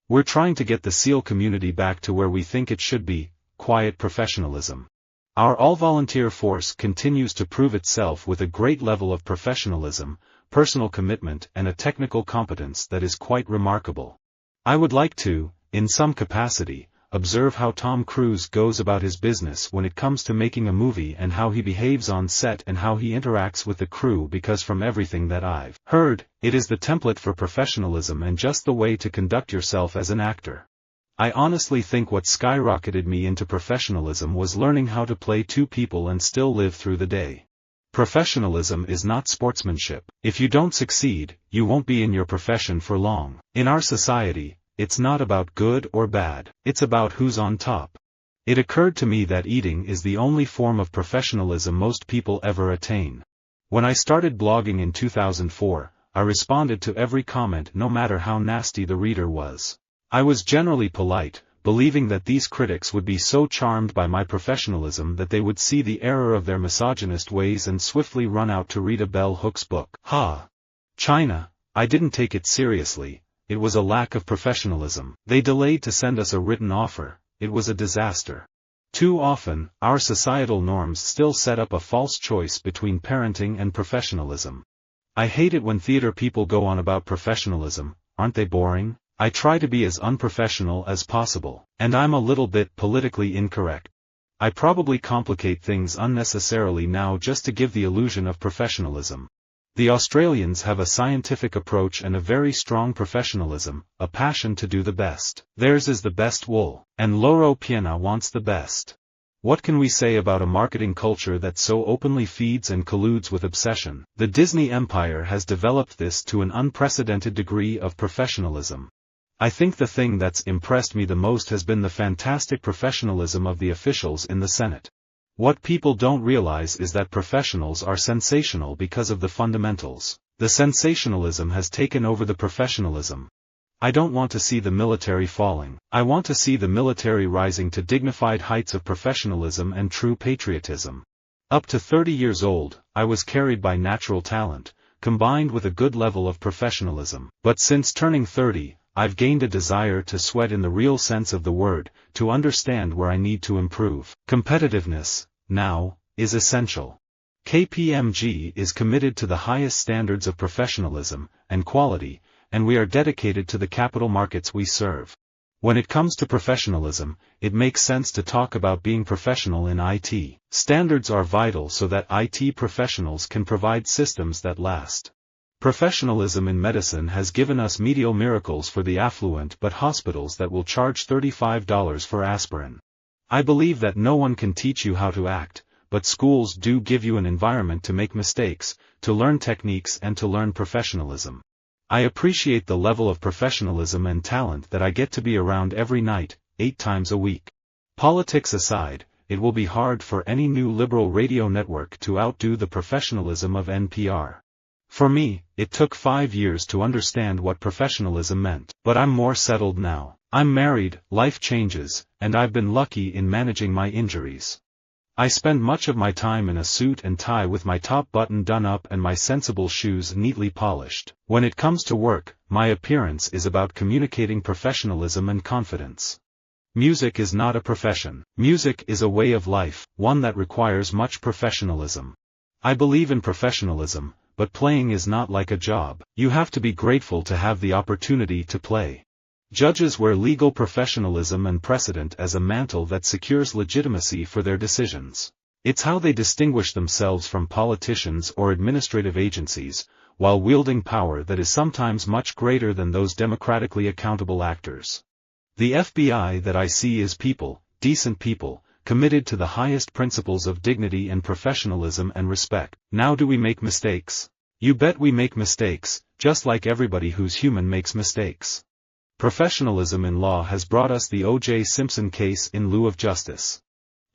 We're trying to get the SEAL community back to where we think it should be, quiet professionalism. Our all-volunteer force continues to prove itself with a great level of professionalism, personal commitment and a technical competence that is quite remarkable. I would like to, in some capacity, observe how Tom Cruise goes about his business when it comes to making a movie and how he behaves on set and how he interacts with the crew, because from everything that I've heard, it is the template for professionalism and just the way to conduct yourself as an actor. I honestly think what skyrocketed me into professionalism was learning how to play two people and still live through the day. Professionalism is not sportsmanship. If you don't succeed, you won't be in your profession for long. In our society, it's not about good or bad, it's about who's on top. It occurred to me that eating is the only form of professionalism most people ever attain. When I started blogging in 2004, I responded to every comment no matter how nasty the reader was. I was generally polite, believing that these critics would be so charmed by my professionalism that they would see the error of their misogynist ways and swiftly run out to read a bell hooks book. China, I didn't take it seriously, it was a lack of professionalism. They delayed to send us a written offer, it was a disaster. Too often, our societal norms still set up a false choice between parenting and professionalism. I hate it when theater people go on about professionalism, aren't they boring? I try to be as unprofessional as possible, and I'm a little bit politically incorrect. I probably complicate things unnecessarily now just to give the illusion of professionalism. The Australians have a scientific approach and a very strong professionalism, a passion to do the best. Theirs is the best wool, and Loro Piana wants the best. What can we say about a marketing culture that so openly feeds and colludes with obsession? The Disney empire has developed this to an unprecedented degree of professionalism. I think the thing that's impressed me the most has been the fantastic professionalism of the officials in the Senate. What people don't realize is that professionals are sensational because of the fundamentals. The sensationalism has taken over the professionalism. I don't want to see the military falling. I want to see the military rising to dignified heights of professionalism and true patriotism. Up to 30 years old, I was carried by natural talent, combined with a good level of professionalism. But since turning 30, I've gained a desire to sweat in the real sense of the word, to understand where I need to improve. Competitiveness, now, is essential. KPMG is committed to the highest standards of professionalism and quality, and we are dedicated to the capital markets we serve. When it comes to professionalism, it makes sense to talk about being professional in IT. Standards are vital so that IT professionals can provide systems that last. Professionalism in medicine has given us medial miracles for the affluent but hospitals that will charge $35 for aspirin. I believe that no one can teach you how to act, but schools do give you an environment to make mistakes, to learn techniques and to learn professionalism. I appreciate the level of professionalism and talent that I get to be around every night, 8 times a week. Politics aside, it will be hard for any new liberal radio network to outdo the professionalism of NPR. For me, it took 5 years to understand what professionalism meant, but I'm more settled now. I'm married, life changes, and I've been lucky in managing my injuries. I spend much of my time in a suit and tie with my top button done up and my sensible shoes neatly polished. When it comes to work, my appearance is about communicating professionalism and confidence. Music is not a profession. Music is a way of life, one that requires much professionalism. I believe in professionalism, but playing is not like a job. You have to be grateful to have the opportunity to play. Judges wear legal professionalism and precedent as a mantle that secures legitimacy for their decisions. It's how they distinguish themselves from politicians or administrative agencies, while wielding power that is sometimes much greater than those democratically accountable actors. The FBI that I see is people, decent people, committed to the highest principles of dignity and professionalism and respect. Now do we make mistakes? You bet we make mistakes, just like everybody who's human makes mistakes. Professionalism in law has brought us the O.J. Simpson case in lieu of justice.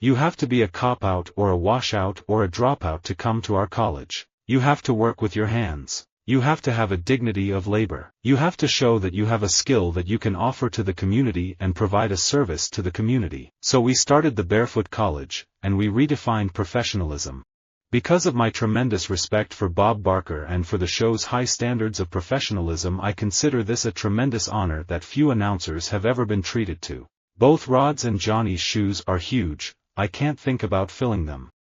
You have to be a cop-out or a washout or a dropout to come to our college. You have to work with your hands. You have to have a dignity of labor. You have to show that you have a skill that you can offer to the community and provide a service to the community. So we started the Barefoot College, and we redefined professionalism. Because of my tremendous respect for Bob Barker and for the show's high standards of professionalism, I consider this a tremendous honor that few announcers have ever been treated to. Both Rod's and Johnny's shoes are huge, I can't think about filling them.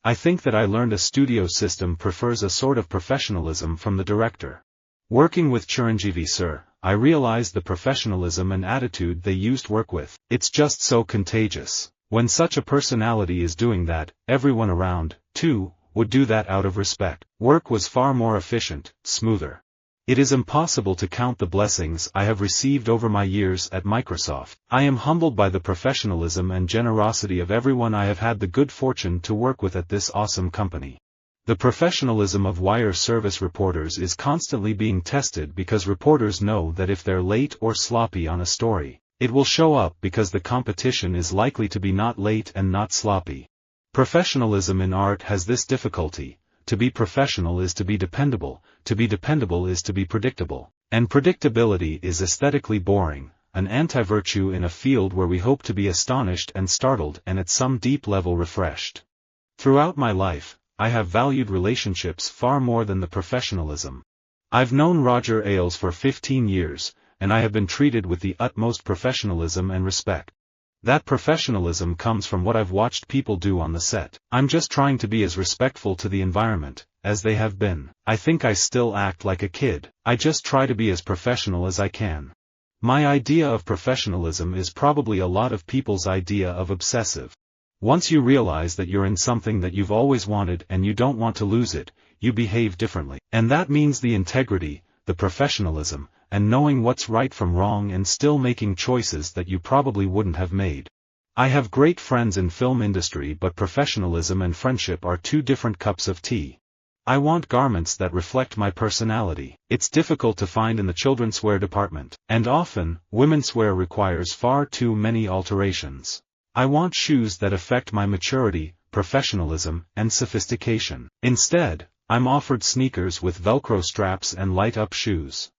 I think that I learned a studio system prefers a sort of professionalism from the director. Working with Chiranjeevi sir, I realized the professionalism and attitude they used work with. It's just so contagious. When such a personality is doing that, everyone around, too, would do that out of respect. Work was far more efficient, smoother. It is impossible to count the blessings I have received over my years at Microsoft. I am humbled by the professionalism and generosity of everyone I have had the good fortune to work with at this awesome company. The professionalism of wire service reporters is constantly being tested because reporters know that if they're late or sloppy on a story, it will show up because the competition is likely to be not late and not sloppy. Professionalism in art has this difficulty: to be professional is to be dependable is to be predictable. And predictability is aesthetically boring, an anti-virtue in a field where we hope to be astonished and startled and at some deep level refreshed. Throughout my life, I have valued relationships far more than the professionalism. I've known Roger Ailes for 15 years, and I have been treated with the utmost professionalism and respect. That professionalism comes from what I've watched people do on the set. I'm just trying to be as respectful to the environment as they have been. I think I still act like a kid. I just try to be as professional as I can. My idea of professionalism is probably a lot of people's idea of obsessive. Once you realize that you're in something that you've always wanted and you don't want to lose it, you behave differently. And that means the integrity, the professionalism, and knowing what's right from wrong and still making choices that you probably wouldn't have made. I have great friends in film industry, but professionalism and friendship are two different cups of tea. I want garments that reflect my personality. It's difficult to find in the children's wear department, and often, women's wear requires far too many alterations. I want shoes that affect my maturity, professionalism, and sophistication. Instead, I'm offered sneakers with Velcro straps and light-up shoes.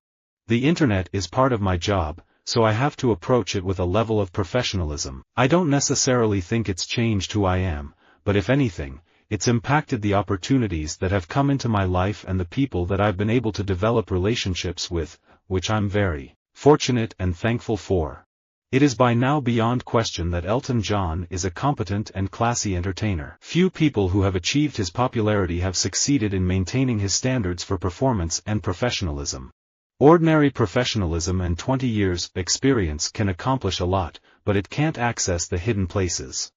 The internet is part of my job, so I have to approach it with a level of professionalism. I don't necessarily think it's changed who I am, but if anything, it's impacted the opportunities that have come into my life and the people that I've been able to develop relationships with, which I'm very fortunate and thankful for. It is by now beyond question that Elton John is a competent and classy entertainer. Few people who have achieved his popularity have succeeded in maintaining his standards for performance and professionalism. Ordinary professionalism and 20 years' experience can accomplish a lot, but it can't access the hidden places.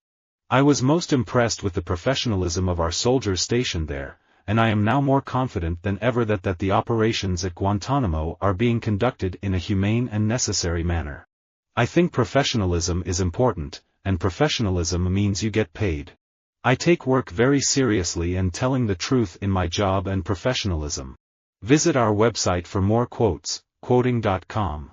I was most impressed with the professionalism of our soldiers stationed there, and I am now more confident than ever that the operations at Guantanamo are being conducted in a humane and necessary manner. I think professionalism is important, and professionalism means you get paid. I take work very seriously and telling the truth in my job and professionalism. Visit our website for more quotes, quoting.com.